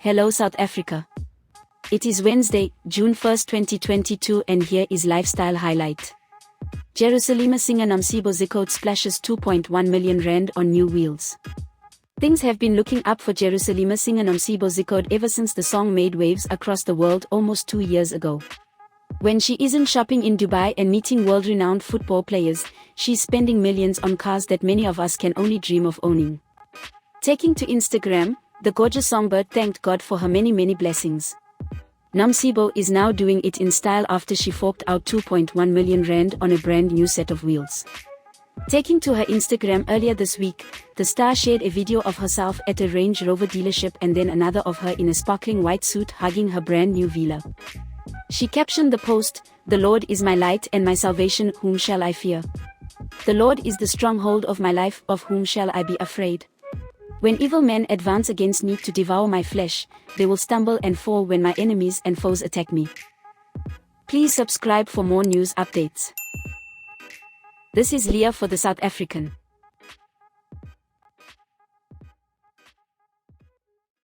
Hello South Africa. It is Wednesday, June 1st, 2022 and here is Lifestyle Highlight. Jerusalema singer Nomcebo Zikode splashes 2.1 million rand on new wheels. Things have been looking up for Jerusalema singer Nomcebo Zikode ever since the song made waves across the world almost 2 years ago. When she isn't shopping in Dubai and meeting world-renowned football players, she's spending millions on cars that many of us can only dream of owning. Taking to Instagram, the gorgeous songbird thanked God for her many blessings. Nomcebo is now doing it in style after she forked out 2.1 million rand on a brand new set of wheels. Taking to her Instagram earlier this week, the star shared a video of herself at a Range Rover dealership and then another of her in a sparkling white suit hugging her brand new Villa. She captioned the post, "The Lord is my light and my salvation, whom shall I fear? The Lord is the stronghold of my life, of whom shall I be afraid? When evil men advance against me to devour my flesh, they will stumble and fall when my enemies and foes attack me." Please subscribe for more news updates. This is Leah for the South African.